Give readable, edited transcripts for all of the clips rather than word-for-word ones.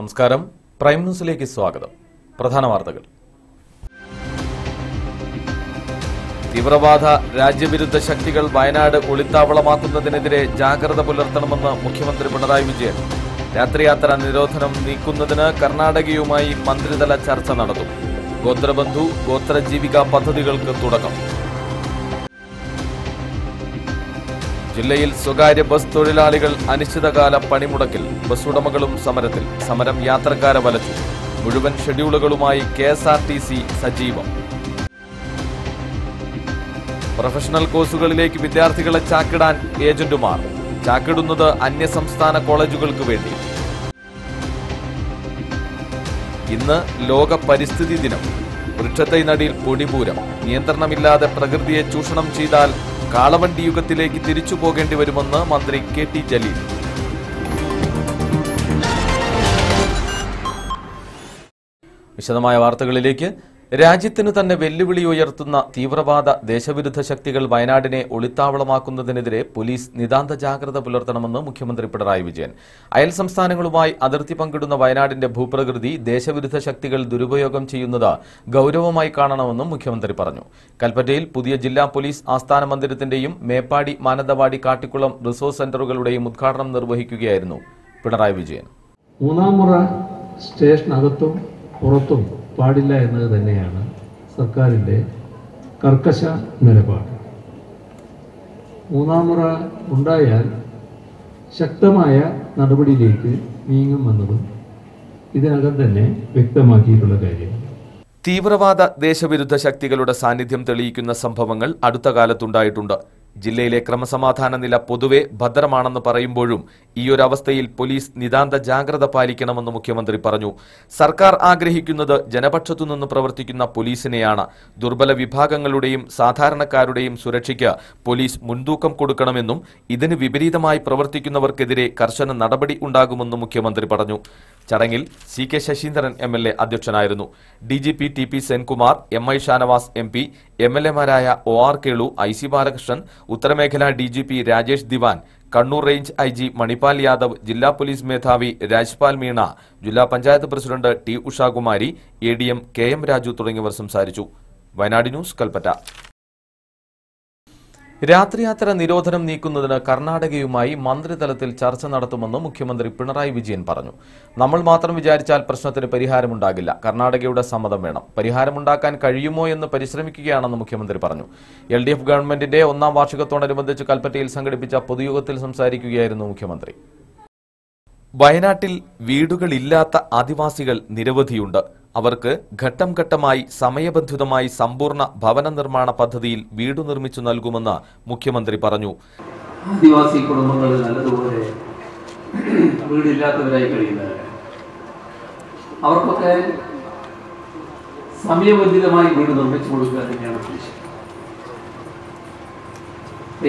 നമസ്കാരം. പ്രൈം ന്യൂസിലേക്ക് സ്വാഗതം. പ്രധാന വാർത്തകൾ. തീവ്രവാദ രാജ്യവിരുദ്ധ ശക്തികൾ വയനാട് ഒളിത്താവളമാക്കുന്നതിനെതിരെ ജാഗ്രത പുലർത്തണമെന്ന് മുഖ്യമന്ത്രി പിണറായി വിജയൻ. രാത്രിയാത്രാ നിരോധനം നീക്കുന്നതിന് കർണാടകയുമായി മന്ത്രിതല ചർച്ച നടത്തും. ഗോത്രബന്ധു ഗോത്രജീവിക പദ്ധതികൾക്ക് തുടക്കം. ജില്ലയിൽ സ്വകാര്യ ബസ് തൊഴിലാളികൾ അനിശ്ചിതകാല പണിമുടക്കിൽ. ബസ് ഉടമകളും സമരത്തിൽ. സമരം യാത്രക്കാരെ വലച്ചു. മുഴുവൻ ഷെഡ്യൂളുകളുമായി KSRTC സജീവം. പ്രൊഫഷണൽ കോഴ്സുകളിലേക്ക് വിദ്യാർത്ഥികളെ ചാക്കിടാൻ ഏജന്റുമാർ. ചാക്കിടുന്നത് അന്യസംസ്ഥാന കോളേജുകൾക്ക് വേണ്ടി. ഇന്ന് ലോക പരിസ്ഥിതി ദിനം. വൃക്ഷത്തൈ നടിയിൽ പൊടിപൂരം. നിയന്ത്രണമില്ലാതെ പ്രകൃതിയെ ചൂഷണം ചെയ്താൽ കാളവണ്ടി യുഗത്തിലേക്ക് തിരിച്ചു പോകേണ്ടി വരുമെന്ന് മന്ത്രി KT ജലീൽ. വിശദമായ വാർത്തകളിലേക്ക്. രാജ്യത്തിന് തന്നെ വെല്ലുവിളി ഉയർത്തുന്ന തീവ്രവാദ ദേശവിരുദ്ധ ശക്തികൾ വയനാടിനെ ഒളിത്താവളമാക്കുന്നതിനെതിരെ പോലീസ് നിതാന്ത ജാഗ്രത പുലർത്തണമെന്ന് മുഖ്യമന്ത്രി പിണറായി വിജയൻ. അയൽ സംസ്ഥാനങ്ങളുമായി അതിർത്തി പങ്കിടുന്ന വയനാടിന്റെ ഭൂപ്രകൃതി ദേശവിരുദ്ധ ശക്തികൾ ദുരുപയോഗം ചെയ്യുന്നത് ഗൌരവമായി കാണണമെന്നും മുഖ്യമന്ത്രി പറഞ്ഞു. കൽപ്പറ്റയിൽ പുതിയ ജില്ലാ പോലീസ് ആസ്ഥാന മന്ദിരത്തിന്റെയും മേപ്പാടി മാനന്തവാടി കാട്ടിക്കുളം റിസോഴ്സ് സെന്ററുകളുടെയും ഉദ്ഘാടനം നിർവഹിക്കുകയായിരുന്നു പിണറായി വിജയൻ. മൂന്നാം മുറ സ്റ്റേഷനകത്തും പുറത്തും പാടില്ല എന്നത് തന്നെയാണ് സർക്കാരിൻ്റെ കർക്കശ നിലപാട്. മൂന്നാം മുറ ഉണ്ടായാൽ ശക്തമായ നടപടിയിലേക്ക് നീങ്ങുമെന്നതും ഇതിനകം തന്നെ വ്യക്തമാക്കിയിട്ടുള്ള കാര്യമാണ്. തീവ്രവാദ ദേശവിരുദ്ധ ശക്തികളുടെ സാന്നിധ്യം തെളിയിക്കുന്ന സംഭവങ്ങൾ അടുത്ത കാലത്തുണ്ടായിട്ടുണ്ട്. ജില്ലയിലെ ക്രമസമാധാന നില പൊതുവെ ഭദ്രമാണെന്ന് പറയുമ്പോഴും ഈയൊരവസ്ഥയിൽ പോലീസ് നിതാന്ത ജാഗ്രത പാലിക്കണമെന്ന് മുഖ്യമന്ത്രി പറഞ്ഞു. സർക്കാർ ആഗ്രഹിക്കുന്നത് ജനപക്ഷത്തുനിന്ന് പ്രവർത്തിക്കുന്ന പോലീസിനെയാണ്. ദുർബല വിഭാഗങ്ങളുടെയും സാധാരണക്കാരുടെയും സുരക്ഷയ്ക്ക് പോലീസ് മുൻതൂക്കം കൊടുക്കണമെന്നും ഇതിന് വിപരീതമായി പ്രവർത്തിക്കുന്നവർക്കെതിരെ കർശന നടപടി ഉണ്ടാകുമെന്നും മുഖ്യമന്ത്രി പറഞ്ഞു. ചടങ്ങിൽ CK ശശീന്ദ്രൻ MLA അധ്യക്ഷനായിരുന്നു. DGP TP Senkumar, MI Shanavas MP, MLAമാരായ OR കേളു, IC ബാലകൃഷ്ണൻ, ഉത്തരമേഖലാ DGP Rajesh Diwan, Kannur range IG Manipal Yadav, ജില്ലാ പോലീസ് മേധാവി രാജ്പാൽ മീണ, ജില്ലാ panchayat president T Ushakumari, ADM KM Raju തുടങ്ങിയവർ സംസാരിച്ചു. വയനാട് ന്യൂസ്, കൽപ്പറ്റ. രാത്രിയാത്ര നിരോധനം നീക്കുന്നതിന് കർണാടകയുമായി മന്ത്രിതലത്തിൽ ചർച്ച നടത്തുമെന്ന് മുഖ്യമന്ത്രി പിണറായി വിജയൻ പറഞ്ഞു. നമ്മൾ മാത്രം വിചാരിച്ചാൽ പ്രശ്നത്തിന് പരിഹാരമുണ്ടാകില്ല. കർണാടകയുടെ സമ്മതം വേണം. പരിഹാരമുണ്ടാക്കാൻ കഴിയുമോ എന്ന് പരിശ്രമിക്കുകയാണെന്ന് മുഖ്യമന്ത്രി പറഞ്ഞു. LDF ഗവൺമെന്റിന്റെ 1ാം വാർഷികത്തോടനുബന്ധിച്ച് കൽപ്പറ്റയിൽ സംഘടിപ്പിച്ച പൊതുയോഗത്തിൽ സംസാരിക്കുകയായിരുന്നു മുഖ്യമന്ത്രി. വയനാട്ടിൽ വീടുകളില്ലാത്ത ആദിവാസികൾ നിരവധിയുണ്ട്. അവർക്ക് ഘട്ടം ഘട്ടമായി സമയബന്ധിതമായി സമ്പൂർണ്ണ ഭവന നിർമ്മാണ പദ്ധതിയിൽ വീട് നിർമ്മിച്ചു നൽകുമെന്ന് മുഖ്യമന്ത്രി പറഞ്ഞു. ആദിവാസി കുടുംബങ്ങൾ നല്ലതുപോലെ വീടില്ലാത്തവരായി കഴിയുന്നവരാണ്. അവർക്കൊക്കെ സമയബന്ധിതമായി വീട് നിർമ്മിച്ചു കൊടുക്കുക തന്നെയാണ് ഉദ്ദേശം.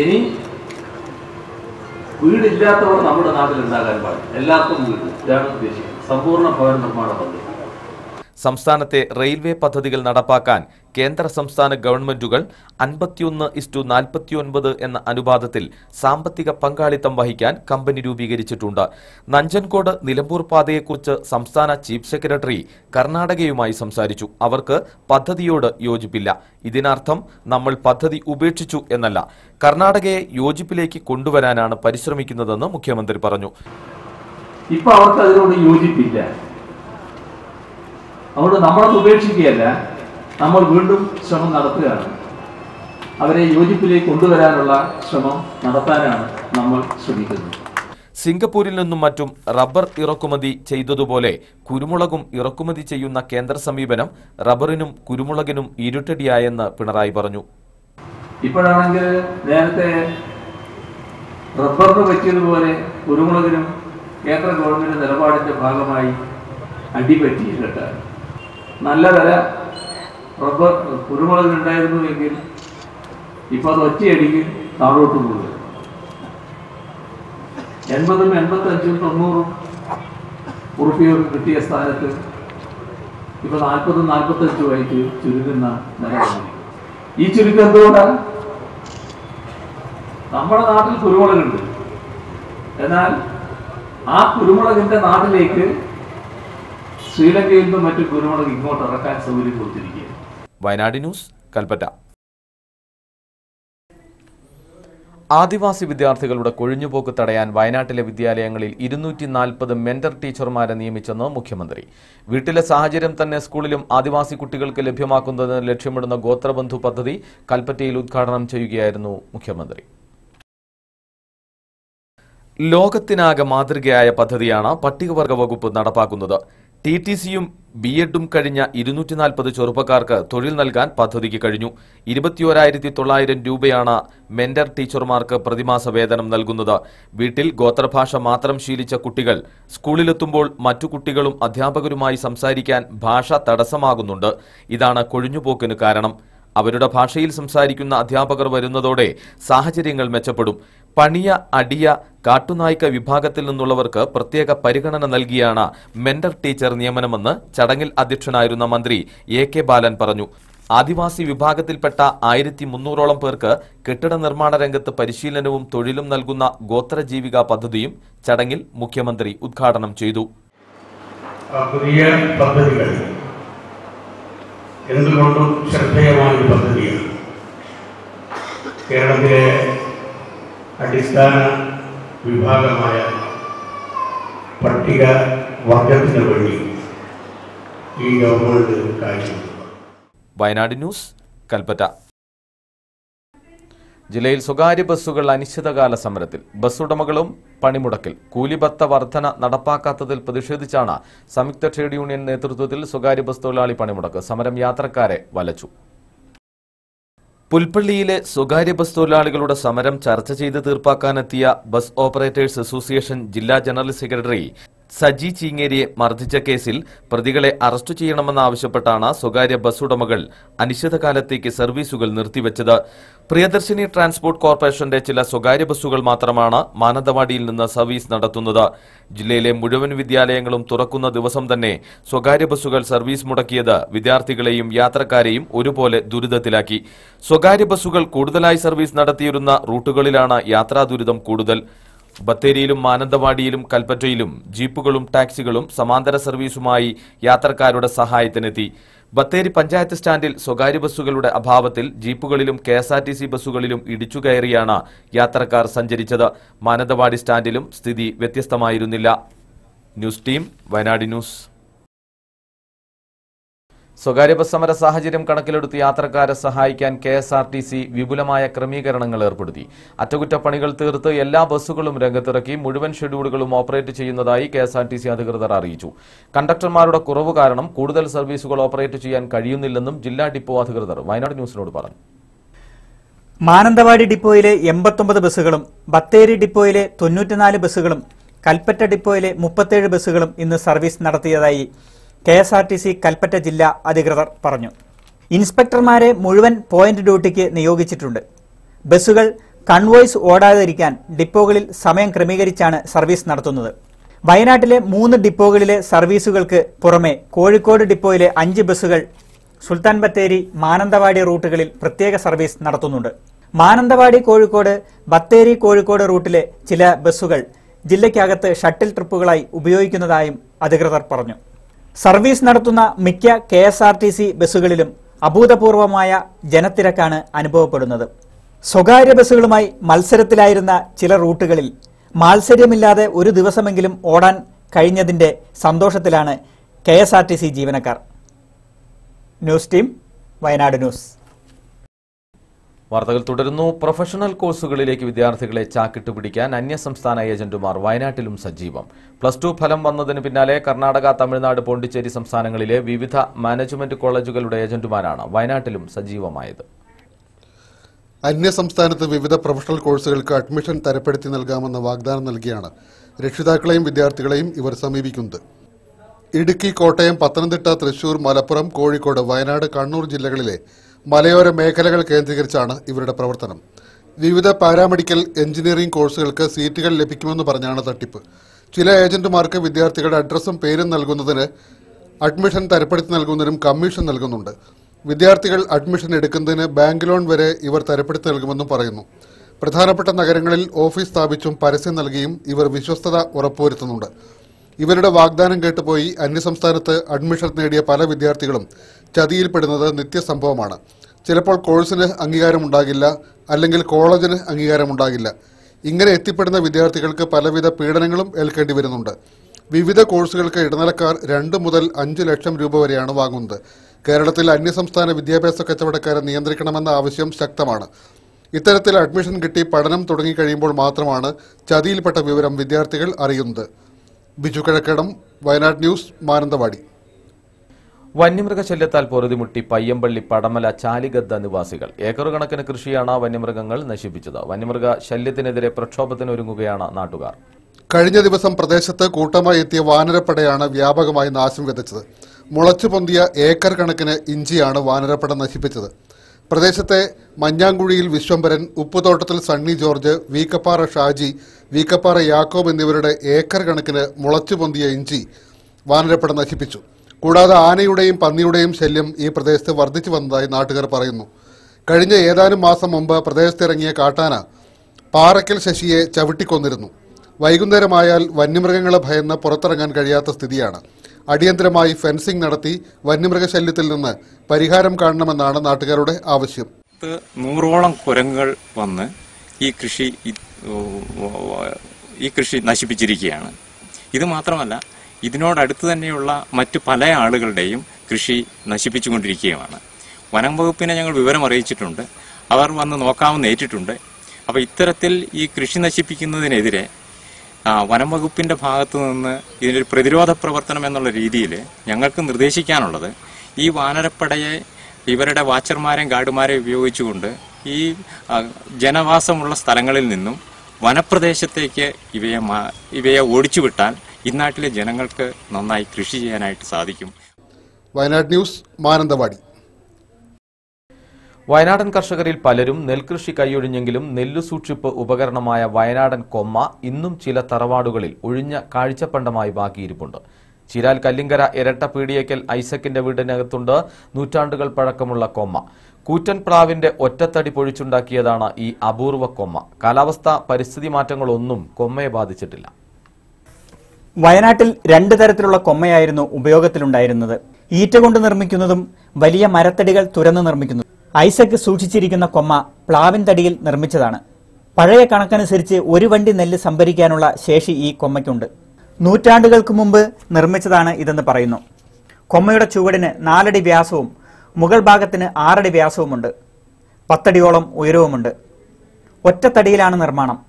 ഇനി വീടില്ലാത്തവർ നമ്മുടെ നാട്ടിൽ ഉണ്ടാകാൻ പാടില്ല. എല്ലാവർക്കും വീട്, ഇതാണ് ഉദ്ദേശിക്കുന്നത്. സമ്പൂർണ്ണ ഭവന നിർമ്മാണ പദ്ധതി. സംസ്ഥാനത്തെ റെയിൽവേ പദ്ധതികൾ നടപ്പാക്കാൻ കേന്ദ്ര സംസ്ഥാന ഗവൺമെന്റുകൾ 51:49 എന്ന അനുപാതത്തിൽ സാമ്പത്തിക പങ്കാളിത്തം വഹിക്കാൻ കമ്പനി രൂപീകരിച്ചിട്ടുണ്ട്. നഞ്ചൻകോട് നിലമ്പൂർ പാതയെക്കുറിച്ച് സംസ്ഥാന ചീഫ് സെക്രട്ടറി കർണാടകയുമായി സംസാരിച്ചു. അവർക്ക് പദ്ധതിയോട് യോജിപ്പില്ല. ഇതിനർത്ഥം നമ്മൾ പദ്ധതി ഉപേക്ഷിച്ചു എന്നല്ല. കർണാടകയെ യോജിപ്പിലേക്ക് കൊണ്ടുവരാനാണ് പരിശ്രമിക്കുന്നതെന്ന് മുഖ്യമന്ത്രി പറഞ്ഞു. ഇപ്പൊ അവർക്ക് അതിനോട് യോജിപ്പില്ല. അതുകൊണ്ട് നമ്മളത് ഉപേക്ഷിക്കുകയല്ല, നമ്മൾ വീണ്ടും ശ്രമം നടത്തുകയാണ്. അവരെ യോജിപ്പിലേക്ക് കൊണ്ടുവരാനുള്ള ശ്രമം നടത്താനാണ് നമ്മൾ ശ്രമിക്കുന്നത്. സിംഗപ്പൂരിൽ നിന്നും മറ്റും റബ്ബർ ഇറക്കുമതി ചെയ്തതുപോലെ കുരുമുളകും ഇറക്കുമതി ചെയ്യുന്ന കേന്ദ്ര സമീപനം റബ്ബറിനും കുരുമുളകിനും ഇരുട്ടടിയായെന്ന് പിണറായി പറഞ്ഞു. ഇപ്പോഴാണെങ്കിൽ നേരത്തെ റബ്ബറിന് പറ്റിയതുപോലെ കുരുമുളകിനും കേന്ദ്ര ഗവൺമെന്റ് നിലപാടിന്റെ ഭാഗമായി അടിപറ്റിയിട്ടുണ്ട്. നല്ല വില റബ്ബർ കുരുമുളകിനുണ്ടായിരുന്നുവെങ്കിൽ ഇപ്പൊ അത് ഒറ്റയടിക്ക് താഴോട്ട് പോകുക. 80, 85, 90 ഉറുപ്പികൾക്ക് കിട്ടിയ സ്ഥാനത്ത് ഇപ്പൊ 40, 45 ചുരുങ്ങുന്ന നിലമാണ്. ഈ ചുരുക്കം എന്തുകൊണ്ടാണ്? നമ്മുടെ നാട്ടിൽ കുരുമുളകുണ്ട്. എന്നാൽ ആ കുരുമുളകിന്റെ നാട്ടിലേക്ക് ശ്രീലങ്കയിൽ നിന്നും മറ്റു കുരുമുളക് ഇങ്ങോട്ട് ഇറക്കാൻ സൗകര്യം കൊടുത്തിരിക്കുകയാണ്. വയനാട് ന്യൂസ്, കൽപ്പറ്റ. ആദിവാസി വിദ്യാർത്ഥികളുടെ കൊഴിഞ്ഞുപോക്ക് തടയാൻ വയനാട്ടിലെ വിദ്യാലയങ്ങളിൽ 240 മെന്റർ ടീച്ചർമാരെ നിയമിച്ചെന്ന് മുഖ്യമന്ത്രി. വീട്ടിലെ സാഹചര്യം തന്നെ സ്കൂളിലും ആദിവാസി കുട്ടികൾക്ക് ലഭ്യമാക്കുന്നതിന് ലക്ഷ്യമിടുന്ന ഗോത്രബന്ധു പദ്ധതി കൽപ്പറ്റയിൽ ഉദ്ഘാടനം ചെയ്യുകയായിരുന്നു മുഖ്യമന്ത്രി. ലോകത്തിനാകെ മാതൃകയായ പദ്ധതിയാണ് പട്ടികവർഗ വകുപ്പ് നടപ്പാക്കുന്നത്. TTCയും B.Edും കഴിഞ്ഞ 240 ചെറുപ്പക്കാർക്ക് തൊഴിൽ നൽകാൻ പദ്ധതിക്ക് കഴിഞ്ഞു. 21,900 രൂപയാണ് മെന്റർ ടീച്ചർമാർക്ക് പ്രതിമാസ വേതനം നൽകുന്നത്. വീട്ടിൽ ഗോത്രഭാഷ മാത്രം ശീലിച്ച കുട്ടികൾ സ്കൂളിലെത്തുമ്പോൾ മറ്റു കുട്ടികളും അധ്യാപകരുമായി സംസാരിക്കാൻ ഭാഷ തടസ്സമാകുന്നുണ്ട്. ഇതാണ് കൊഴിഞ്ഞുപോക്കിന് കാരണം. അവരുടെ ഭാഷയിൽ സംസാരിക്കുന്ന അധ്യാപകർ വരുന്നതോടെ സാഹചര്യങ്ങൾ മെച്ചപ്പെടും. പണിയ, അടിയ, കാട്ടുനായ്ക്ക വിഭാഗത്തിൽ നിന്നുള്ളവർക്ക് പ്രത്യേക പരിഗണന നൽകിയാണ് മെന്റർ ടീച്ചർ നിയമനമെന്ന് ചടങ്ങിൽ അധ്യക്ഷനായിരുന്ന മന്ത്രി AK ബാലൻ പറഞ്ഞു. ആദിവാസി വിഭാഗത്തിൽപ്പെട്ട 1300ഓളം പേർക്ക് കെട്ടിട നിർമ്മാണ രംഗത്ത് പരിശീലനവും തൊഴിലും നൽകുന്ന ഗോത്രജീവിക പദ്ധതിയും ചടങ്ങിൽ മുഖ്യമന്ത്രി ഉദ്ഘാടനം ചെയ്തു. പുതിയ പദ്ധതികൾ എന്തുകൊണ്ടും ശ്രദ്ധേയമായ ഒരു പദ്ധതിയാണ്. കേരളത്തിലെ അടിസ്ഥാന വിഭാഗമായ പട്ടിക വർഗത്തിന് വേണ്ടി ഈ ഗവൺമെന്റ് കാര്യം. വയനാട് ന്യൂസ്, കൽപ്പറ്റ. ജില്ലയിൽ സ്വകാര്യ ബസ്സുകൾ അനിശ്ചിതകാല സമരത്തിൽ. ബസ് ഉടമകളും പണിമുടക്കിൽ. കൂലിഭത്ത വർധന നടപ്പാക്കാത്തതിൽ പ്രതിഷേധിച്ചാണ് സംയുക്ത ട്രേഡ് യൂണിയൻ നേതൃത്വത്തിൽ സ്വകാര്യ ബസ് തൊഴിലാളി പണിമുടക്ക്. സമരം യാത്രക്കാരെ വലച്ചു. പുൽപ്പള്ളിയിലെ സ്വകാര്യ ബസ് തൊഴിലാളികളുടെ സമരം ചർച്ച ചെയ്ത് തീർപ്പാക്കാനെത്തിയ ബസ് ഓപ്പറേറ്റേഴ്സ് അസോസിയേഷൻ ജില്ലാ ജനറൽ സെക്രട്ടറി സജി ചീങ്ങേരിയെ മർദ്ദിച്ച കേസിൽ പ്രതികളെ അറസ്റ്റ് ചെയ്യണമെന്നാവശ്യപ്പെട്ടാണ് സ്വകാര്യ ബസ് ഉടമകൾ അനിശ്ചിതകാലത്തേക്ക് സർവീസുകൾ നിർത്തിവെച്ചത്. പ്രിയദർശിനി ട്രാൻസ്പോർട്ട് കോർപ്പറേഷന്റെ ചില സ്വകാര്യ ബസ്സുകൾ മാത്രമാണ് മാനന്തവാടിയിൽ നിന്ന് സർവീസ് നടത്തുന്നത്. ജില്ലയിലെ മുഴുവൻ വിദ്യാലയങ്ങളും തുറക്കുന്ന ദിവസം തന്നെ സ്വകാര്യ ബസ്സുകൾ സർവീസ് മുടക്കിയത് വിദ്യാർത്ഥികളെയും യാത്രക്കാരെയും ഒരുപോലെ ദുരിതത്തിലാക്കി. സ്വകാര്യ ബസ്സുകൾ കൂടുതലായി സർവീസ് നടത്തിയിരുന്ന റൂട്ടുകളിലാണ് യാത്രാ ദുരിതം കൂടുതൽ. ബത്തേരിയിലും മാനന്തവാടിയിലും കൽപ്പറ്റയിലും ജീപ്പുകളും ടാക്സികളും സമാന്തര സർവീസുമായി യാത്രക്കാരുടെ സഹായത്തിനെത്തി. ബത്തേരി പഞ്ചായത്ത് സ്റ്റാൻഡിൽ സ്വകാര്യ ബസ്സുകളുടെ അഭാവത്തിൽ ജീപ്പുകളിലും KSRTC ബസ്സുകളിലും ഇടിച്ചുകയറിയാണ് യാത്രക്കാർ സഞ്ചരിച്ചത്. മാനന്തവാടി സ്റ്റാൻഡിലും സ്ഥിതി വ്യത്യസ്തമായിരുന്നില്ല. News team, Wayanad news. സ്വകാര്യ ബസ് സമര സാഹചര്യം കണക്കിലെടുത്ത് യാത്രക്കാരെ സഹായിക്കാൻ KSRTC വിപുലമായ ക്രമീകരണങ്ങൾ ഏർപ്പെടുത്തി. അറ്റകുറ്റപ്പണികൾ തീർത്ത് എല്ലാ ബസ്സുകളും രംഗത്തിറക്കി മുഴുവൻ ഷെഡ്യൂളുകളും ഓപ്പറേറ്റ് ചെയ്യുന്നതായി KSRTC അധികൃതർ അറിയിച്ചു. കണ്ടക്ടർമാരുടെ കുറവ് കാരണം കൂടുതൽ സർവീസുകൾ ഓപ്പറേറ്റ് ചെയ്യാൻ കഴിയുന്നില്ലെന്നും ജില്ലാ ഡിപ്പോ അധികൃതർ വയനാട് ന്യൂസിനോട് പറഞ്ഞു. മാനന്തവാടി ഡിപ്പോയിലെ 89 ബസ്സുകളും ബത്തേരി ഡിപ്പോയിലെ 94 ബസ്സുകളും കൽപ്പറ്റ ഡിപ്പോയിലെ 37 ബസ്സുകളും ഇന്ന് സർവീസ് നടത്തിയതായി KSRTC കൽപ്പറ്റ ജില്ലാ അധികൃതർ പറഞ്ഞു. ഇൻസ്പെക്ടർമാരെ മുഴുവൻ പോയിന്റ് ഡ്യൂട്ടിക്ക് നിയോഗിച്ചിട്ടുണ്ട്. ബസ്സുകൾ കൺവോയ്സ് ഓടാതിരിക്കാൻ ഡിപ്പോകളിൽ സമയം ക്രമീകരിച്ചാണ് സർവീസ് നടത്തുന്നത്. വയനാട്ടിലെ 3 ഡിപ്പോകളിലെ സർവീസുകൾക്ക് പുറമെ കോഴിക്കോട് ഡിപ്പോയിലെ 5 ബസ്സുകൾ സുൽത്താൻ ബത്തേരി, മാനന്തവാടി റൂട്ടുകളിൽ പ്രത്യേക സർവീസ് നടത്തുന്നുണ്ട്. മാനന്തവാടി കോഴിക്കോട്, ബത്തേരി കോഴിക്കോട് റൂട്ടിലെ ചില ബസ്സുകൾ ജില്ലയ്ക്കകത്ത് ഷട്ടിൽ ട്രിപ്പുകളായി ഉപയോഗിക്കുന്നതായും അധികൃതർ പറഞ്ഞു. സർവീസ് നടത്തുന്ന മിക്ക KSRTC ബസ്സുകളിലും അഭൂതപൂർവമായ ജനത്തിരക്കാണ് അനുഭവപ്പെടുന്നത്. സ്വകാര്യ ബസ്സുകളുമായി മത്സരത്തിലായിരുന്ന ചില റൂട്ടുകളിൽ മാത്സര്യമില്ലാതെ ഒരു ദിവസമെങ്കിലും ഓടാൻ കഴിഞ്ഞതിന്റെ സന്തോഷത്തിലാണ് KSRTC ജീവനക്കാർ. News team, Wayanad news. വാർത്തകൾ തുടരുന്നു. പ്രൊഫഷണൽ കോഴ്സുകളിലേക്ക് വിദ്യാർത്ഥികളെ ചാക്കിട്ട് പിടിക്കാൻ അന്യസംസ്ഥാന ഏജന്റുമാർ വയനാട്ടിലും സജീവം. +2 ഫലം വന്നതിന് പിന്നാലെ കർണാടക, തമിഴ്നാട്, പോണ്ടിച്ചേരി സംസ്ഥാനങ്ങളിലെ വിവിധ മാനേജ്മെന്റ് കോളേജുകളുടെ ഏജന്റുമാരാണ് വയനാട്ടിലും സജീവമായത്. അന്യസംസ്ഥാനത്ത് വിവിധ പ്രൊഫഷണൽ കോഴ്സുകൾക്ക് അഡ്മിഷൻ തരപ്പെടുത്തി നൽകാമെന്ന വാഗ്ദാനം നൽകിയാണ് രക്ഷിതാക്കളെയും വിദ്യാർത്ഥികളെയും ഇവർ സമീപിക്കുന്നത്. ഇടുക്കി, കോട്ടയം, പത്തനംതിട്ട, തൃശൂർ, മലപ്പുറം, കോഴിക്കോട്, വയനാട്, കണ്ണൂർ ജില്ലകളിലെ മലയോര മേഖലകൾ കേന്ദ്രീകരിച്ചാണ് ഇവരുടെ പ്രവർത്തനം. വിവിധ പാരാമെഡിക്കൽ, എഞ്ചിനീയറിംഗ് കോഴ്സുകൾക്ക് സീറ്റുകൾ ലഭിക്കുമെന്ന് പറഞ്ഞാണ് തട്ടിപ്പ്. ചില ഏജന്റുമാർക്ക് വിദ്യാർത്ഥികളുടെ അഡ്രസ്സും പേരും നൽകുന്നതിന് അഡ്മിഷൻ തരപ്പെടുത്തി നൽകുന്നതിനും കമ്മീഷൻ നൽകുന്നുണ്ട്. വിദ്യാർത്ഥികൾ അഡ്മിഷൻ എടുക്കുന്നതിന് ബാങ്ക് ലോൺ വരെ ഇവർ തരപ്പെടുത്തി നൽകുമെന്നും പറയുന്നു. പ്രധാനപ്പെട്ട നഗരങ്ങളിൽ ഓഫീസ് സ്ഥാപിച്ചും പരസ്യം നൽകിയും ഇവർ വിശ്വസ്തത ഉറപ്പുവരുത്തുന്നുണ്ട്. ഇവരുടെ വാഗ്ദാനം കേട്ടുപോയി അന്യസംസ്ഥാനത്ത് അഡ്മിഷൻ നേടിയ പല വിദ്യാർത്ഥികളും ചതിയിൽപ്പെടുന്നത് നിത്യസംഭവമാണ്. ചിലപ്പോൾ കോഴ്സിന് അംഗീകാരമുണ്ടാകില്ല, അല്ലെങ്കിൽ കോളേജിന് അംഗീകാരമുണ്ടാകില്ല. ഇങ്ങനെ എത്തിപ്പെടുന്ന വിദ്യാർത്ഥികൾക്ക് പലവിധ പീഡനങ്ങളും ഏൽക്കേണ്ടി വരുന്നുണ്ട്. വിവിധ കോഴ്സുകൾക്ക് ഇടനിലക്കാർ 2 മുതൽ 5 ലക്ഷം രൂപ വരെയാണ് വാങ്ങുന്നത്. കേരളത്തിൽ അന്യസംസ്ഥാന വിദ്യാഭ്യാസ കച്ചവടക്കാരെ നിയന്ത്രിക്കണമെന്ന ആവശ്യം ശക്തമാണ്. ഇത്തരത്തിൽ അഡ്മിഷൻ കിട്ടി പഠനം തുടങ്ങിക്കഴിയുമ്പോൾ മാത്രമാണ് ചതിയിൽപ്പെട്ട വിവരം വിദ്യാർത്ഥികൾ അറിയുന്നത്. ബിജു കിഴക്കടം, വയനാട് ന്യൂസ്, മാനന്തവാടി. വന്യമൃഗശല്യത്താൽ പൊറുതിമുട്ടി പയ്യമ്പള്ളി, പടമല, ചാലിഗദ്ദ നിവാസികൾ. ഏക്കറുകണക്കിന് കൃഷിയാണ് വന്യമൃഗങ്ങൾ നശിപ്പിച്ചത്. വന്യമൃഗ ശല്യത്തിനെതിരെ പ്രക്ഷോഭത്തിനൊരുങ്ങുകയാണ് നാട്ടുകാർ. കഴിഞ്ഞ ദിവസം പ്രദേശത്ത് കൂട്ടമായി എത്തിയ വാനരപ്പടയാണ് വ്യാപകമായി നാശം വിതച്ചത്. മുളച്ചു പൊന്തിയ ഏക്കർ കണക്കിന് ഇഞ്ചിയാണ് വാനരപ്പട നശിപ്പിച്ചത്. പ്രദേശത്തെ മഞ്ഞാങ്കുഴിയിൽ വിശ്വംഭരൻ, ഉപ്പുതോട്ടത്തിൽ സണ്ണി ജോർജ്, വീക്കപ്പാറ ഷാജി, വീക്കപ്പാറ യാക്കോബ് എന്നിവരുടെ ഏക്കർ കണക്കിന് മുളച്ചു പൊന്തിയ ഇഞ്ചി വാനരപ്പട നശിപ്പിച്ചു. കൂടാതെ ആനയുടെയും പന്നിയുടെയും ശല്യം ഈ പ്രദേശത്ത് വർദ്ധിച്ചു വന്നതായി നാട്ടുകാർ പറയുന്നു. കഴിഞ്ഞ ഏതാനും മാസം മുമ്പ് പ്രദേശത്തിറങ്ങിയ കാട്ടാന പാറയ്ക്കൽ ശശിയെ ചവിട്ടിക്കൊന്നിരുന്നു. വൈകുന്നേരമായാൽ വന്യമൃഗങ്ങളെ ഭയന്ന് പുറത്തിറങ്ങാൻ കഴിയാത്ത സ്ഥിതിയാണ്. അടിയന്തരമായി ഫെൻസിംഗ് നടത്തി വന്യമൃഗശല്യത്തിൽ നിന്ന് പരിഹാരം കാണണമെന്നാണ് നാട്ടുകാരുടെ ആവശ്യം. 100ഓളം കുരങ്ങുകൾ വന്ന് ഈ കൃഷി നശിപ്പിച്ചിരിക്കുകയാണ്. ഇത് മാത്രമല്ല, ഇതിനോടടുത്ത് തന്നെയുള്ള മറ്റു പല ആളുകളുടെയും കൃഷി നശിപ്പിച്ചുകൊണ്ടിരിക്കുകയാണ്. വനം വകുപ്പിനെ ഞങ്ങൾ വിവരം അറിയിച്ചിട്ടുണ്ട്. അവർ വന്ന് നോക്കാമെന്ന് ഏറ്റിട്ടുണ്ട്. അപ്പോൾ ഇത്തരത്തിൽ ഈ കൃഷി നശിപ്പിക്കുന്നതിനെതിരെ വനം വകുപ്പിന്റെ ഭാഗത്തു നിന്ന് ഇതിനൊരു പ്രതിരോധ പ്രവർത്തനം എന്നുള്ള രീതിയിൽ ഞങ്ങൾക്ക് നിർദ്ദേശിക്കാനുള്ളത്, ഈ വാനരപ്പടയെ ഇവരുടെ വാച്ചർമാരെയും ഗാർഡുമാരെയും ഉപയോഗിച്ചുകൊണ്ട് ഈ ജനവാസമുള്ള സ്ഥലങ്ങളിൽ നിന്നും വനപ്രദേശത്തേക്ക് ഇവയെ ഓടിച്ചുവിട്ടാൽ ഇന്നാട്ടിലെ ജനങ്ങൾക്ക് നന്നായി കൃഷി ചെയ്യാനായിട്ട് സാധിക്കും. വയനാട് ന്യൂസ്, മാനന്തവാടി. വയനാടൻ കർഷകരിൽ പലരും നെൽകൃഷി കൈയൊഴിഞ്ഞെങ്കിലും നെല്ലു സൂക്ഷിപ്പ് ഉപകരണമായ വയനാടൻ കൊമ്മ ഇന്നും ചില തറവാടുകളിൽ ഒഴിഞ്ഞ കാഴ്ചപ്പണ്ടമായി ബാക്കിയിരിപ്പുണ്ട്. ചിരാൽ കല്ലിങ്കര ഇരട്ട പീടിയേക്കൽ ഐസക്കിന്റെ വീടിനകത്തുണ്ട് നൂറ്റാണ്ടുകൾ പഴക്കമുള്ള കൊമ്മ. കൂറ്റൻ പ്ലാവിന്റെ ഒറ്റത്തടി പൊഴിച്ചുണ്ടാക്കിയതാണ് ഈ അപൂർവ കൊമ്മ. കാലാവസ്ഥ, പരിസ്ഥിതി മാറ്റങ്ങളൊന്നും കൊമ്മയെ ബാധിച്ചിട്ടില്ല. വയനാട്ടിൽ 2 തരത്തിലുള്ള കൊമ്മയായിരുന്നു ഉപയോഗത്തിലുണ്ടായിരുന്നത്. ഈറ്റ കൊണ്ട് നിർമ്മിക്കുന്നതും വലിയ മരത്തടികൾ തുരന്ന് നിർമ്മിക്കുന്നതും. ഐസക് സൂക്ഷിച്ചിരിക്കുന്ന കൊമ്മ പ്ലാവിൻ തടിയിൽ നിർമ്മിച്ചതാണ്. പഴയ കണക്കനുസരിച്ച് 1 വണ്ടി നെല്ല് സംഭരിക്കാനുള്ള ശേഷി ഈ കൊമ്മയ്ക്കുണ്ട്. നൂറ്റാണ്ടുകൾക്ക് മുമ്പ് നിർമ്മിച്ചതാണ് ഇതെന്ന് പറയുന്നു. കൊമ്മയുടെ ചുവടിന് 4 അടി വ്യാസവും മുകൾ ഭാഗത്തിന് 6 അടി വ്യാസവുമുണ്ട്. 10 അടിയോളം ഉയരവുമുണ്ട്. ഒറ്റത്തടിയിലാണ് നിർമ്മാണം.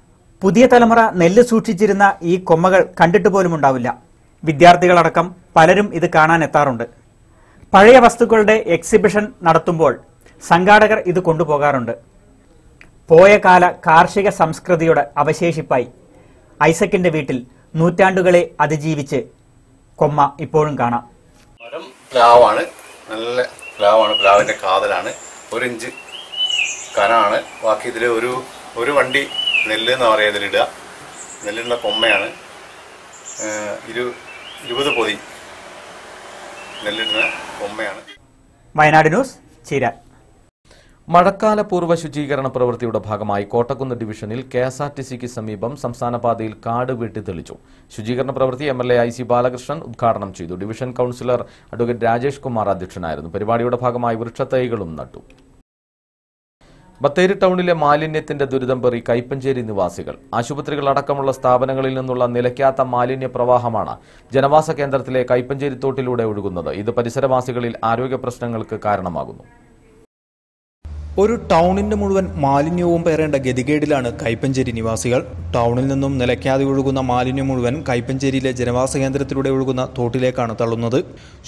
പുതിയ തലമുറ നെല്ല് സൂക്ഷിച്ചിരുന്ന ഈ കൊമ്മകൾ കണ്ടിട്ട് പോലും ഉണ്ടാവില്ല. വിദ്യാർത്ഥികളടക്കം പലരും ഇത് കാണാൻ എത്താറുണ്ട്. പഴയ വസ്തുക്കളുടെ എക്സിബിഷൻ നടത്തുമ്പോൾ സംഘാടകർ ഇത് കൊണ്ടുപോകാറുണ്ട്. പോയ കാല കാർഷിക സംസ്കൃതിയുടെ അവശേഷിപ്പായി ഐസക്കിന്റെ വീട്ടിൽ നൂറ്റാണ്ടുകളെ അതിജീവിച്ച് കൊമ്മ ഇപ്പോഴും കാണാം. മരം പ്ലാവാണ്, നല്ല പ്ലാവാണ്. പ്ലാവിന്റെ കാതലാണ്, 1 ഇഞ്ച് കനാണ്. ബാക്കി ഇതിൽ ഒരു വണ്ടി നെല്ല് എന്ന് പറയുക ഇതിലിടുക. നെല്ലിടുന്ന കൊമ്മയാണ്. 20 പൊതി നെല്ലിടുന്ന കൊമ്മയാണ്. വയനാട് ന്യൂസ്, ചീരാൻ. മഴക്കാല പൂർവ്വ ശുചീകരണ പ്രവൃത്തിയുടെ ഭാഗമായി കോട്ടക്കുന്ന് ഡിവിഷനിൽ KSRTCക്ക് സമീപം സംസ്ഥാന പാതയിൽ കാട് വെട്ടി തെളിച്ചു. ശുചീകരണ പ്രവൃത്തി MLA IC ബാലകൃഷ്ണൻ ഉദ്ഘാടനം ചെയ്തു. Division councillor advocate Rajesh Kumar അധ്യക്ഷനായിരുന്നു. പരിപാടിയുടെ ഭാഗമായി വൃക്ഷത്തൈകളും നട്ടു. ബത്തേരി ടൗണിലെ മാലിന്യത്തിന്റെ ദുരിതം പേറി കൈപ്പഞ്ചേരി നിവാസികൾ. ആശുപത്രികൾ അടക്കമുള്ള സ്ഥാപനങ്ങളിൽ നിന്നുള്ള നിലയ്ക്കാത്ത മാലിന്യ പ്രവാഹമാണ് ജനവാസ കേന്ദ്രത്തിലെ കൈപ്പഞ്ചേരി തോട്ടിലൂടെ ഒഴുകുന്നത്. ഇത് പരിസരവാസികളിൽ ആരോഗ്യ പ്രശ്നങ്ങൾക്ക് കാരണമാകുന്നു. ഒരു ടൗണിന്റെ മുഴുവൻ മാലിന്യവും പേറേണ്ട ഗതികേടിലാണ് കൈപ്പഞ്ചേരി നിവാസികൾ. ടൗണിൽ നിന്നും നിലയ്ക്കാതെ ഒഴുകുന്ന മാലിന്യം മുഴുവൻ കൈപ്പഞ്ചേരിയിലെ ജനവാസ കേന്ദ്രത്തിലൂടെ ഒഴുകുന്ന തോട്ടിലേക്കാണ് തള്ളുന്നത്.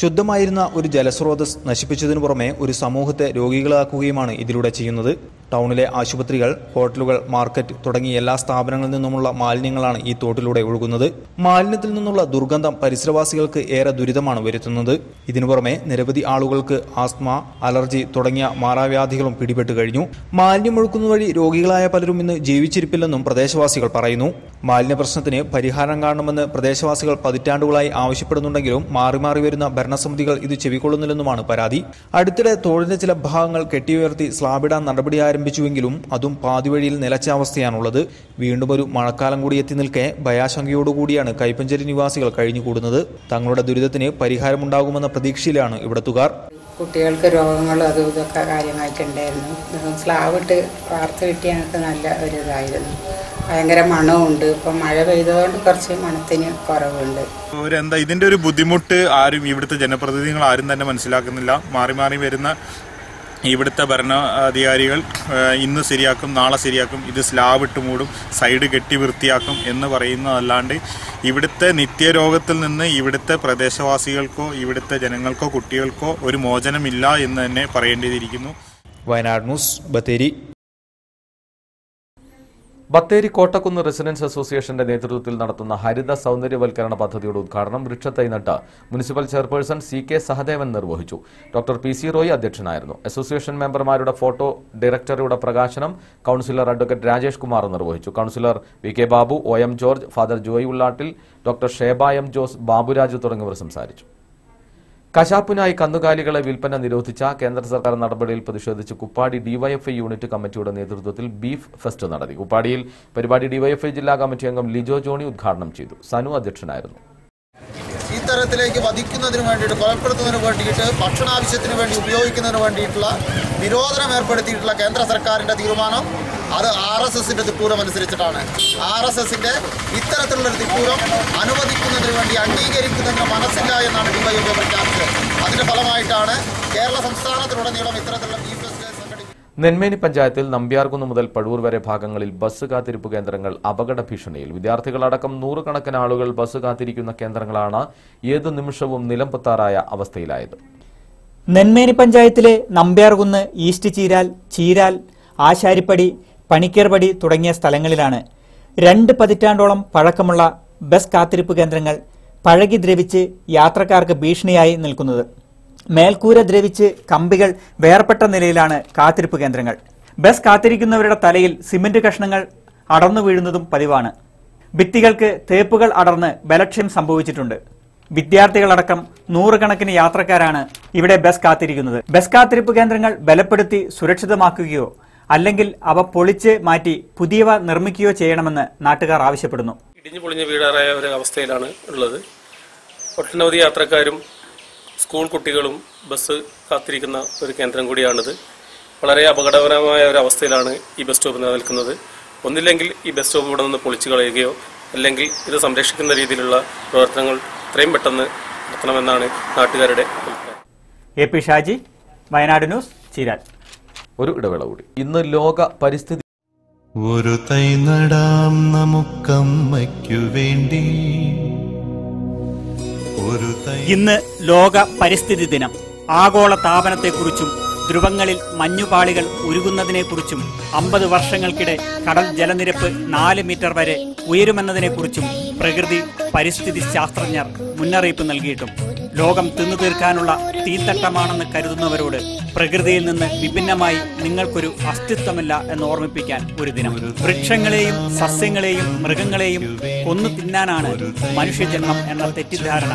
ശുദ്ധമായിരുന്ന ഒരു ജലസ്രോതസ് നശിപ്പിച്ചതിനു പുറമെ ഒരു സമൂഹത്തെ രോഗികളാക്കുകയുമാണ് ഇതിലൂടെ ചെയ്യുന്നത്. ടൗണിലെ ആശുപത്രികൾ, ഹോട്ടലുകൾ, മാർക്കറ്റ് തുടങ്ങിയ എല്ലാ സ്ഥാപനങ്ങളിൽ നിന്നുമുള്ള മാലിന്യങ്ങളാണ് ഈ തോട്ടിലൂടെ ഒഴുകുന്നത്. മാലിന്യത്തിൽ നിന്നുള്ള ദുർഗന്ധം പരിസരവാസികൾക്ക് ഏറെ ദുരിതമാണ് വരുത്തുന്നത്. ഇതിനു പുറമെ നിരവധി ആളുകൾക്ക് ആസ്മ, അലർജി തുടങ്ങിയ മാറാവ്യാധികളും പിടിപെടുന്നു. പിടിപെട്ട് കഴിഞ്ഞു. മാലിന്യം ഒഴുക്കുന്ന വഴി രോഗികളായ പലരും ഇന്ന് ജീവിച്ചിരിപ്പില്ലെന്നും പ്രദേശവാസികൾ പറയുന്നു. മാലിന്യ പ്രശ്നത്തിന് പരിഹാരം കാണണമെന്ന് പ്രദേശവാസികൾ പതിറ്റാണ്ടുകളായി ആവശ്യപ്പെടുന്നുണ്ടെങ്കിലും മാറി മാറി വരുന്ന ഭരണസമിതികൾ ഇത് ചെവിക്കൊള്ളുന്നില്ലെന്നുമാണ് പരാതി. അടുത്തിടെ തോടിന്റെ ചില ഭാഗങ്ങൾ കെട്ടിയുയർത്തി സ്ലാബിടാൻ നടപടി ആരംഭിച്ചുവെങ്കിലും അതും പാതിവഴിയിൽ നിലച്ച അവസ്ഥയാണുള്ളത്. വീണ്ടും ഒരു മഴക്കാലം കൂടി എത്തി നിൽക്കെ ഭയാശങ്കയോടുകൂടിയാണ് കൈപ്പഞ്ചേരി നിവാസികൾ കഴിഞ്ഞുകൂടുന്നത്. തങ്ങളുടെ ദുരിതത്തിന് പരിഹാരമുണ്ടാകുമെന്ന പ്രതീക്ഷയിലാണ് ഇവിടത്തുകാർ. കുട്ടികൾക്ക് രോഗങ്ങളും അതും ഇതൊക്കെ കാര്യമായിട്ടുണ്ടായിരുന്നു. സ്ലാവിട്ട് വാർത്ത കിട്ടിയ ഞങ്ങൾക്ക് നല്ല ഒരു ഇതായിരുന്നു. ഭയങ്കര മണമുണ്ട്. ഇപ്പം മഴ പെയ്തതുകൊണ്ട് കുറച്ച് മണത്തിന് കുറവുണ്ട്. എന്താ ഇതിന്റെ ഒരു ബുദ്ധിമുട്ട് ആരും ഇവിടുത്തെ ജനപ്രതിനിധികൾ ആരും തന്നെ മനസ്സിലാക്കുന്നില്ല. മാറി മാറി വരുന്ന ഇവിടുത്തെ ഭരണാധികാരികൾ ഇന്ന് ശരിയാക്കും, നാളെ ശരിയാക്കും, ഇത് സ്ലാബ് ഇട്ട് മൂടും, സൈഡ് കെട്ടി വൃത്തിയാക്കും എന്ന് പറയുന്നതല്ലാണ്ട് ഇവിടുത്തെ നിത്യരോഗത്തിൽ നിന്ന് ഇവിടുത്തെ പ്രദേശവാസികൾക്കോ ഇവിടുത്തെ ജനങ്ങൾക്കോ കുട്ടികൾക്കോ ഒരു മോചനമില്ല എന്ന് തന്നെ പറയേണ്ടിയിരിക്കുന്നു. വയനാട് ന്യൂസ്, ബത്തേരി. ബത്തേരി കോട്ടക്കുന്ന് റെസിഡൻസ് അസോസിയേഷന്റെ നേതൃത്വത്തിൽ നടത്തുന്ന ഹരിത സൗന്ദര്യവൽക്കരണ പദ്ധതിയുടെ ഉദ്ഘാടനം വൃക്ഷത്തൈ നട്ട് മുനിസിപ്പൽ ചെയർപേഴ്സൺ CK സഹദേവൻ നിർവഹിച്ചു. ഡോക്ടർ PC റോയ് അധ്യക്ഷനായിരുന്നു. അസോസിയേഷൻ മെമ്പർമാരുടെ ഫോട്ടോ ഡയറക്ടറിയുടെ പ്രകാശനം കൌൺസിലർ അഡ്വക്കേറ്റ് രാജേഷ് കുമാർ നിർവഹിച്ചു. Councillor VK Babu, OM George, father Joy Ullattil, doctor Sheba M Jose, Baburaj തുടങ്ങിയവർ സംസാരിച്ചു. കശാപ്പിനായി കന്നുകാലികളെ വിൽപ്പന നിരോധിച്ച കേന്ദ്ര സർക്കാർ നടപടിയിൽ പ്രതിഷേധിച്ച് കുപ്പാടി DYFI യൂണിറ്റ് കമ്മിറ്റിയുടെ നേതൃത്വത്തിൽ ബീഫ് ഫെസ്റ്റ് നടത്തി. കുപ്പാടിയിൽ പരിപാടി DYFI ജില്ലാ കമ്മിറ്റി അംഗം ലിജോ ജോണി ഉദ്ഘാടനം ചെയ്തു. സനു അധ്യക്ഷനായിരുന്നു. ഇത്തരത്തിലേക്ക് വധിക്കുന്നതിന് വേണ്ടിയിട്ട്, കൊലപ്പെടുത്തുന്നതിന് വേണ്ടിയിട്ട്, ഭക്ഷണാവശ്യത്തിന് വേണ്ടി ഉപയോഗിക്കുന്നതിന് വേണ്ടിയിട്ടുള്ള നിരോധനം ഏർപ്പെടുത്തിയിട്ടുള്ള കേന്ദ്ര സർക്കാരിൻ്റെ തീരുമാനം അത് RSSന്റെ തിപ്പൂരം അനുസരിച്ചിട്ടാണ്. RSSന്റെ ഇത്തരത്തിലുള്ളൊരു തിപ്പൂരം അനുവദിക്കുന്നതിന് വേണ്ടി അംഗീകരിക്കുന്നതിന് മനസ്സില്ല എന്നാണ് DYFI പ്രഖ്യാപിച്ചത്. അതിന്റെ ഫലമായിട്ടാണ് കേരള സംസ്ഥാനത്തിലുടനീളം ഇത്തരത്തിലുള്ള ബീഫ് ഫെസ്റ്റ് സംഘടിപ്പിക്കുന്നത്. നെന്മേനി പഞ്ചായത്തിൽ നമ്പ്യാർകുന്ന് മുതൽ പഴൂർ വരെ ഭാഗങ്ങളിൽ ബസ് കാത്തിരിപ്പ് കേന്ദ്രങ്ങൾ അപകട ഭീഷണിയിൽ. വിദ്യാർത്ഥികളടക്കം 100 കണക്കിന് ആളുകൾ ബസ് കാത്തിരിക്കുന്ന കേന്ദ്രങ്ങളാണ് ഏതു നിമിഷവും നിലംപൊത്താറായ അവസ്ഥയിലായത്. നെന്മേനി പഞ്ചായത്തിലെ നമ്പ്യാർകുന്ന്, ഈസ്റ്റ് ചീരാൽ, ചീരാൽ, ആശാരിപ്പടി, പണിക്കർപടി തുടങ്ങിയ സ്ഥലങ്ങളിലാണ് 2 പതിറ്റാണ്ടോളം പഴക്കമുള്ള ബസ് കാത്തിരിപ്പ് കേന്ദ്രങ്ങൾ പഴകി ദ്രവിച്ച് യാത്രക്കാർക്ക് ഭീഷണിയായി നിൽക്കുന്നത്. മേൽക്കൂര ദ്രവിച്ച് കമ്പികൾ വേർപെട്ട നിലയിലാണ് കാത്തിരിപ്പ് കേന്ദ്രങ്ങൾ. ബസ് കാത്തിരിക്കുന്നവരുടെ തലയിൽ സിമന്റ് കഷ്ണങ്ങൾ അടർന്നു വീഴുന്നതും പതിവാണ്. ഭിത്തികൾക്ക് തേപ്പുകൾ അടർന്ന് ബലക്ഷ്യം സംഭവിച്ചിട്ടുണ്ട്. വിദ്യാർത്ഥികളടക്കം 100 കണക്കിന് യാത്രക്കാരാണ് ഇവിടെ ബസ് കാത്തിരിക്കുന്നത്. ബസ് കാത്തിരിപ്പ് കേന്ദ്രങ്ങൾ ബലപ്പെടുത്തി സുരക്ഷിതമാക്കുകയോ അല്ലെങ്കിൽ അവ പൊളിച്ച് മാറ്റി പുതിയവ നിർമ്മിക്കുകയോ ചെയ്യണമെന്ന് നാട്ടുകാർ ആവശ്യപ്പെടുന്നു. ഇടിഞ്ഞു പൊളിഞ്ഞ വീടാറായ ഒരു അവസ്ഥയിലാണ് ഉള്ളത്. ഒട്ടനവധി യാത്രക്കാരും സ്കൂൾ കുട്ടികളും ബസ് കാത്തിരിക്കുന്ന ഒരു കേന്ദ്രം കൂടിയാണിത്. വളരെ അപകടകരമായ ഒരു അവസ്ഥയിലാണ് ഈ ബസ് സ്റ്റോപ്പ് നിലനിൽക്കുന്നത്. ഒന്നില്ലെങ്കിൽ ഈ ബസ് സ്റ്റോപ്പ് ഇവിടെ നിന്ന് പൊളിച്ചു കളയുകയോ അല്ലെങ്കിൽ ഇത് സംരക്ഷിക്കുന്ന രീതിയിലുള്ള പ്രവർത്തനങ്ങൾ എത്രയും പെട്ടെന്ന് നടത്തണമെന്നാണ് നാട്ടുകാരുടെ അഭിപ്രായം. AP Shaji, Wayanad news, Cheeral. ഒരു ഇടവേള കൂടി. ഇന്ന് ലോക പരിസ്ഥിതി. ഒരു തൈ നടാം നമുക്കമ്മയ്ക്കു വേണ്ടി. ഇന്ന് ലോക പരിസ്ഥിതി ദിനം. ആഗോള താപനത്തെക്കുറിച്ചും ധ്രുവങ്ങളിൽ മഞ്ഞുപാളികൾ ഉരുകുന്നതിനെക്കുറിച്ചും 50 വർഷങ്ങൾക്കിടെ കടൽ ജലനിരപ്പ് 4 മീറ്റർ വരെ ഉയരുമെന്നതിനെക്കുറിച്ചും പ്രകൃതി പരിസ്ഥിതി ശാസ്ത്രജ്ഞർ മുന്നറിയിപ്പ് നൽകിയിട്ടും ലോകം തിന്നു തീർക്കാനുള്ള തീത്തട്ടമാണെന്ന് കരുതുന്നവരോട് പ്രകൃതിയിൽ നിന്ന് വിഭിന്നമായി നിങ്ങൾക്കൊരു അസ്തിത്വമില്ല എന്ന് ഓർമ്മിപ്പിക്കാൻ ഒരു ദിനം. വൃക്ഷങ്ങളെയും സസ്യങ്ങളെയും മൃഗങ്ങളെയും കൊന്നു തിന്നാനാണ് മനുഷ്യജന്മം എന്ന തെറ്റിദ്ധാരണ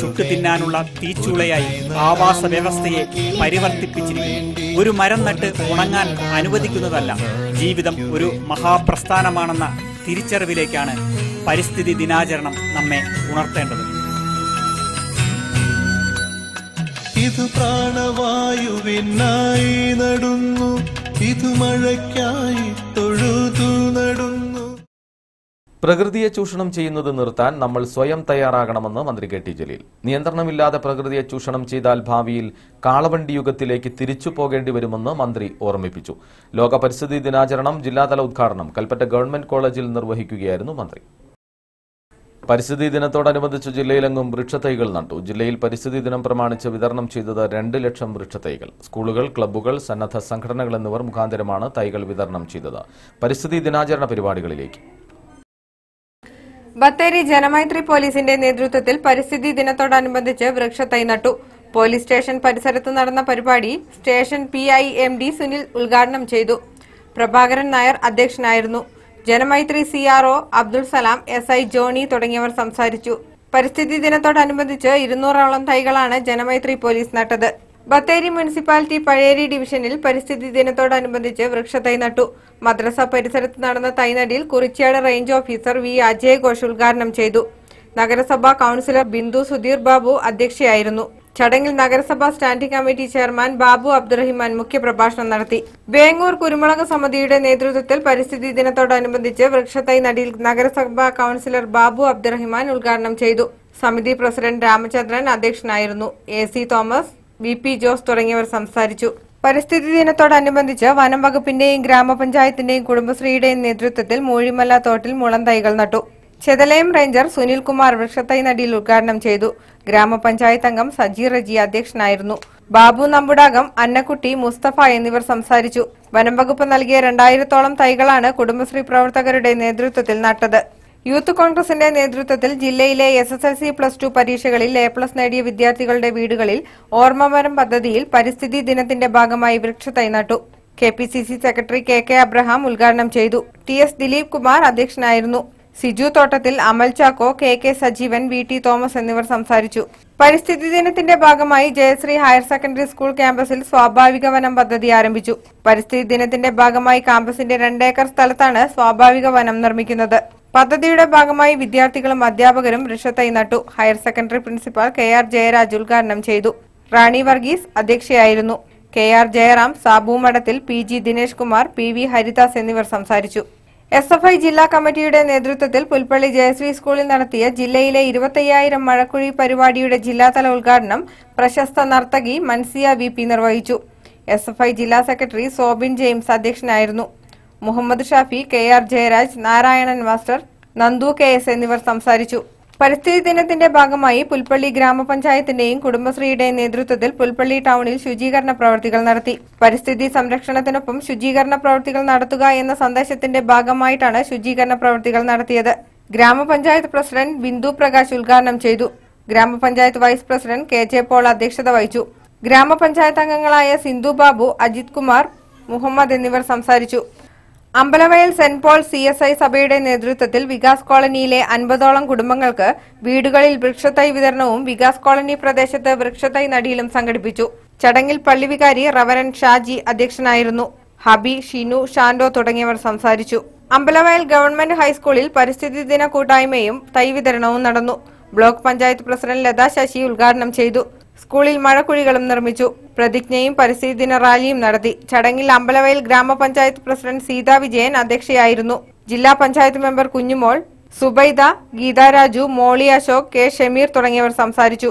ചുട്ടു തിന്നാനുള്ള തീച്ചൂളയായി ആവാസ വ്യവസ്ഥയെ പരിവർത്തിപ്പിച്ചിരിക്കുന്നു. ഒരു മരം നട്ട് ഉണങ്ങാൻ അനുവദിക്കുന്നതല്ല, ജീവിതം ഒരു മഹാപ്രസ്ഥാനമാണെന്ന തിരിച്ചറിവിലേക്കാണ് പരിസ്ഥിതി ദിനാചരണം നമ്മെ ഉണർത്തേണ്ടത്. ഇത് പ്രാണവായുവിനായി നടുന്നു, ഇത് മഴയ്ക്കായി തൊഴുതു നടുന്നു. പ്രകൃതിയെ ചൂഷണം ചെയ്യുന്നത് നിർത്താൻ നമ്മൾ സ്വയം തയ്യാറാകണമെന്ന് മന്ത്രി KT ജലീൽ. നിയന്ത്രണമില്ലാതെ പ്രകൃതിയെ ചൂഷണം ചെയ്താൽ ഭാവിയിൽ കാളവണ്ടി യുഗത്തിലേക്ക് തിരിച്ചു പോകേണ്ടി വരുമെന്ന് മന്ത്രി ഓർമ്മിപ്പിച്ചു. ലോക പരിസ്ഥിതി ദിനാചരണം ജില്ലാതല ഉദ്ഘാടനം കൽപ്പറ്റ ഗവൺമെന്റ് കോളേജിൽ നിർവഹിക്കുകയായിരുന്നു മന്ത്രി. പരിസ്ഥിതി ദിനത്തോടനുബന്ധിച്ച് ജില്ലയിലെങ്ങും വൃക്ഷത്തൈകൾ നട്ടു. ജില്ലയിൽ പരിസ്ഥിതി ദിനം പ്രമാണിച്ച് വിതരണം ചെയ്തത് 2 ലക്ഷം വൃക്ഷത്തൈകൾ. സ്കൂളുകൾ, ക്ലബ്ബുകൾ, സന്നദ്ധ സംഘടനകൾ എന്നിവർ മുഖാന്തരമാണ് തൈകൾ വിതരണം ചെയ്തത്. പരിസ്ഥിതി ദിനാചരണ പരിപാടികളിലേക്ക്. ബത്തേരി ജനമൈത്രി പോലീസിന്റെ നേതൃത്വത്തിൽ പരിസ്ഥിതി ദിനത്തോടനുബന്ധിച്ച് വൃക്ഷത്തൈ നട്ടു. പോലീസ് സ്റ്റേഷൻ പരിസരത്ത് നടന്ന പരിപാടി സ്റ്റേഷൻ PIMD സുനിൽ ഉദ്ഘാടനം ചെയ്തു. പ്രഭാകരൻ നായർ അധ്യക്ഷനായിരുന്നു. Janamaithri CRO Abdul Salam, SI Johnny തുടങ്ങിയവർ സംസാരിച്ചു. പരിസ്ഥിതി ദിനത്തോടനുബന്ധിച്ച് 200ഓളം തൈകളാണ് ജനമൈത്രി പോലീസ് നട്ടത്. ബത്തേരി മുനിസിപ്പാലിറ്റി പഴേരി ഡിവിഷനിൽ പരിസ്ഥിതി ദിനത്തോടനുബന്ധിച്ച് വൃക്ഷത്തൈ നട്ടു. മദ്രസ പരിസരത്ത് നടന്ന തൈനടിയിൽ Kurichiad range officer V Ajay Ghosh ഉദ്ഘാടനം ചെയ്തു. നഗരസഭാ കൌൺസിലർ ബിന്ദു സുധീർ ബാബു അധ്യക്ഷയായിരുന്നു. ചടങ്ങിൽ നഗരസഭാ standing committee chairman Babu Abdurahiman മുഖ്യപ്രഭാഷണം നടത്തി. വേങ്ങൂർ കുരുമുളക് സമിതിയുടെ നേതൃത്വത്തിൽ പരിസ്ഥിതി ദിനത്തോടനുബന്ധിച്ച് വൃക്ഷത്തൈ നടിയിൽ നഗരസഭാ കൌൺസിലർ ബാബു അബ്ദുറഹിമാൻ ഉദ്ഘാടനം ചെയ്തു. സമിതി പ്രസിഡന്റ് രാമചന്ദ്രൻ അധ്യക്ഷനായിരുന്നു. AC തോമസ്, VP ജോസ് തുടങ്ങിയവർ സംസാരിച്ചു. പരിസ്ഥിതി ദിനത്തോടനുബന്ധിച്ച് വനം വകുപ്പിന്റെയും ഗ്രാമപഞ്ചായത്തിന്റെയും കുടുംബശ്രീയുടെയും നേതൃത്വത്തിൽ മൂഴിമല തോട്ടിൽ മുളം തൈകൾ നട്ടു. ചെതലയം റേഞ്ചർ സുനിൽകുമാർ വൃക്ഷത്തൈ നടിയിൽ ഉദ്ഘാടനം ചെയ്തു. ഗ്രാമപഞ്ചായത്ത് അംഗം സജി റജി അധ്യക്ഷനായിരുന്നു. ബാബു നമ്പുടാകം, അന്നക്കുട്ടി, മുസ്തഫ എന്നിവർ സംസാരിച്ചു. വനം വകുപ്പ് നൽകിയ 2000ഓളം തൈകളാണ് കുടുംബശ്രീ പ്രവർത്തകരുടെ നേതൃത്വത്തിൽ നട്ടത്. യൂത്ത് കോൺഗ്രസിന്റെ നേതൃത്വത്തിൽ ജില്ലയിലെ SSLC+2 പരീക്ഷകളിൽ A+ നേടിയ വിദ്യാർത്ഥികളുടെ വീടുകളിൽ ഓർമ്മമരം പദ്ധതിയിൽ പരിസ്ഥിതി ദിനത്തിന്റെ ഭാഗമായി വൃക്ഷത്തൈ നട്ടു. KPCC സെക്രട്ടറി KK അബ്രഹാം ഉദ്ഘാടനം ചെയ്തു. TS ദിലീപ് കുമാർ അധ്യക്ഷനായിരുന്നു. Siju Thottathil, Amal Chacko, KK Sajeevan, VT Thomas എന്നിവർ സംസാരിച്ചു. പരിസ്ഥിതി ദിനത്തിന്റെ ഭാഗമായി ജയശ്രീ ഹയർ സെക്കൻഡറി സ്കൂൾ ക്യാമ്പസിൽ സ്വാഭാവിക വനം പദ്ധതി ആരംഭിച്ചു. പരിസ്ഥിതി ദിനത്തിന്റെ ഭാഗമായി ക്യാമ്പസിന്റെ 2 ഏക്കർ സ്ഥലത്താണ് സ്വാഭാവിക വനം നിർമ്മിക്കുന്നത്. പദ്ധതിയുടെ ഭാഗമായി വിദ്യാർത്ഥികളും അധ്യാപകരും വൃക്ഷത്തൈ നട്ടു. Higher secondary principal KR Jayaraj ഉദ്ഘാടനം ചെയ്തു. റാണി വർഗീസ് അധ്യക്ഷയായിരുന്നു. KR ജയറാം, സാബു മഠത്തിൽ, PG ദിനേശ് കുമാർ, PV ഹരിദാസ് എന്നിവർ സംസാരിച്ചു. SFI ജില്ലാ കമ്മിറ്റിയുടെ നേതൃത്വത്തിൽ പുൽപ്പള്ളി ജയശ്രീ സ്കൂളിൽ നടത്തിയ ജില്ലയിലെ 25,000 മഴക്കുഴി പരിപാടിയുടെ ജില്ലാതല ഉദ്ഘാടനം പ്രശസ്ത നർത്തകി മൻസിയ VP നിർവഹിച്ചു. SFI ജില്ലാ സെക്രട്ടറി സോബിൻ ജെയിംസ് അധ്യക്ഷനായിരുന്നു. Muhammad Shafi, KR Jayaraj, Narayanan master, Nandu KS എന്നിവർ സംസാരിച്ചു. പരിസ്ഥിതി ദിനത്തിന്റെ ഭാഗമായി പുൽപ്പള്ളി ഗ്രാമപഞ്ചായത്തിന്റെയും കുടുംബശ്രീയുടെയും നേതൃത്വത്തിൽ പുൽപ്പള്ളി ടൗണിൽ ശുചീകരണ പ്രവൃത്തികൾ നടത്തി. പരിസ്ഥിതി സംരക്ഷണത്തിനൊപ്പം ശുചീകരണ പ്രവൃത്തികൾ നടത്തുക എന്ന സന്ദേശത്തിന്റെ ഭാഗമായിട്ടാണ് ശുചീകരണ പ്രവൃത്തികൾ നടത്തിയത്. ഗ്രാമപഞ്ചായത്ത് പ്രസിഡന്റ് ബിന്ദു പ്രകാശ് ഉദ്ഘാടനം ചെയ്തു. ഗ്രാമപഞ്ചായത്ത് വൈസ് പ്രസിഡന്റ് KJ പോൾ അധ്യക്ഷത വഹിച്ചു. ഗ്രാമപഞ്ചായത്ത് അംഗങ്ങളായ സിന്ധു ബാബു, അജിത് കുമാർ, മുഹമ്മദ് എന്നിവർ സംസാരിച്ചു. അമ്പലവയൽ സെന്റ് പോൾ CSI സഭയുടെ നേതൃത്വത്തിൽ വികാസ് കോളനിയിലെ 50ഓളം കുടുംബങ്ങൾക്ക് വീടുകളിൽ വൃക്ഷത്തൈ വിതരണവും വികാസ് കോളനി പ്രദേശത്ത് വൃക്ഷത്തൈ നടിയിലും സംഘടിപ്പിച്ചു. ചടങ്ങിൽ പള്ളി വികാരി റവറൻ ഷാജി അധ്യക്ഷനായിരുന്നു. ഹബി, ഷിനു, ഷാൻഡോ തുടങ്ങിയവർ സംസാരിച്ചു. അമ്പലവയൽ ഗവൺമെന്റ് ഹൈസ്കൂളിൽ പരിസ്ഥിതി ദിന കൂട്ടായ്മയും തൈ വിതരണവും നടന്നു. ബ്ലോക്ക് പഞ്ചായത്ത് പ്രസിഡന്റ് ലതാ ശശി ഉദ്ഘാടനം ചെയ്തു. സ്കൂളിൽ മഴക്കുഴികളും നിർമ്മിച്ചു. പ്രതിജ്ഞയും പരിസ്ഥിതി ദിന റാലിയും നടത്തി. ചടങ്ങിൽ അമ്പലവയൽ ഗ്രാമപഞ്ചായത്ത് പ്രസിഡന്റ് സീതാ വിജയൻ അധ്യക്ഷയായിരുന്നു. ജില്ലാ പഞ്ചായത്ത് മെമ്പർ കുഞ്ഞുമോൾ, സുബൈദ, ഗീതാരാജു, മോളി അശോക്, K ഷമീർ തുടങ്ങിയവർ സംസാരിച്ചു.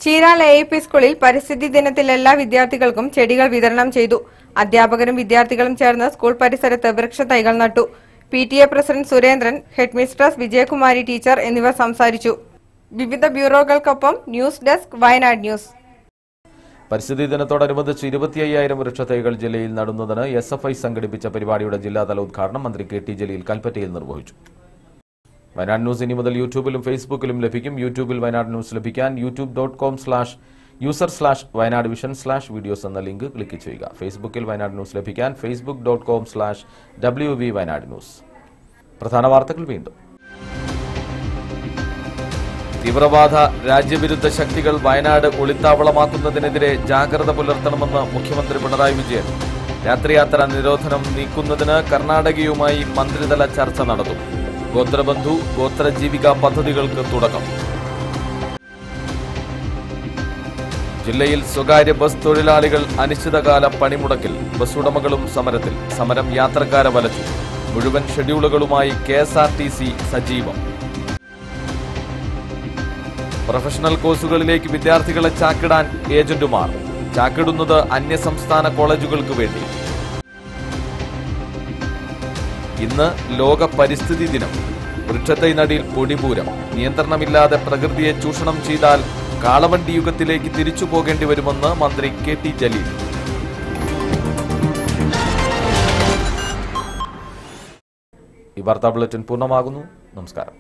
ചീരാൽ AIP സ്കൂളിൽ പരിസ്ഥിതി ദിനത്തിൽ എല്ലാ വിദ്യാർത്ഥികൾക്കും ചെടികൾ വിതരണം ചെയ്തു. അധ്യാപകരും വിദ്യാർത്ഥികളും ചേർന്ന് സ്കൂൾ പരിസരത്ത് വൃക്ഷത്തൈകൾ നട്ടു. PTA president Surendran, headmistress Vijayakumari teacher എന്നിവർ സംസാരിച്ചു. വിവിധ ബ്യൂറോകൾക്കൊപ്പം ന്യൂസ് ഡെസ്ക് വയനാട് ന്യൂസ്. പരിസ്ഥിതി ദിനത്തോടനുബന്ധിച്ച് 25,000 വൃക്ഷത്തൈകൾ ജില്ലയിൽ നടുന്നതിന് SFI സംഘടിപ്പിച്ച പരിപാടിയുടെ ജില്ലാതല ഉദ്ഘാടനം മന്ത്രി KT ജലീൽ കൽപ്പറ്റയിൽ നിർവഹിച്ചു. വയനാട് ന്യൂസ് ഇനി മുതൽ യൂട്യൂബിലും ഫേസ്ബുക്കിലും ലഭിക്കും. യൂട്യൂബിൽ വയനാട് ന്യൂസ് ലഭിക്കാൻ youtube.com/user/വയനാട് വിഷൻ/വീഡിയോസ് എന്ന ലിങ്ക് ക്ലിക്ക് ചെയ്യുക. ഫേസ്ബുക്കിൽ വയനാട് ന്യൂസ് ലഭിക്കാൻ facebook.com/WV വയനാട് ന്യൂസ്. പ്രധാന വാർത്തകൾ വീണ്ടും. തീവ്രവാദ രാജ്യവിരുദ്ധ ശക്തികൾ വയനാട് ഒളിത്താവളമാക്കുന്നതിനെതിരെ ജാഗ്രത പുലർത്തണമെന്ന് മുഖ്യമന്ത്രി പിണറായി വിജയൻ. രാത്രിയാത്ര നിരോധനം നീക്കുന്നതിന് കർണാടകയുമായി മന്ത്രിതല ചർച്ച നടത്തും. ഗോത്രബന്ധു, ഗോത്രജീവിക പദ്ധതികൾക്ക് തുടക്കം. ജില്ലയിൽ സ്വകാര്യ ബസ് തൊഴിലാളികൾ അനിശ്ചിതകാല പണിമുടക്കിൽ. ബസ് ഉടമകളും സമരത്തിൽ. സമരം യാത്രക്കാരെ വലച്ചു. മുഴുവൻ ഷെഡ്യൂളുകളുമായി KSRTC സജീവം. പ്രൊഫഷണൽ കോഴ്സുകളിലേക്ക് വിദ്യാർത്ഥികളെ ചാക്കിടാൻ ഏജന്റുമാർ. ചാക്കിടുന്നത് അന്യസംസ്ഥാന കോളേജുകൾക്ക് വേണ്ടി. ഇന്ന് ലോക പരിസ്ഥിതി ദിനം. വൃക്ഷത്തൈ നടിയിൽ പൊടിപൂരം. നിയന്ത്രണമില്ലാതെ പ്രകൃതിയെ ചൂഷണം ചെയ്താൽ കാളവണ്ടി യുഗത്തിലേക്ക് തിരിച്ചു പോകേണ്ടി വരുമെന്ന് മന്ത്രി KT ജലീൽ. ഈ വാർത്താ ബുള്ളറ്റിൻ പൂർണ്ണമാകുന്നു. നമസ്കാരം.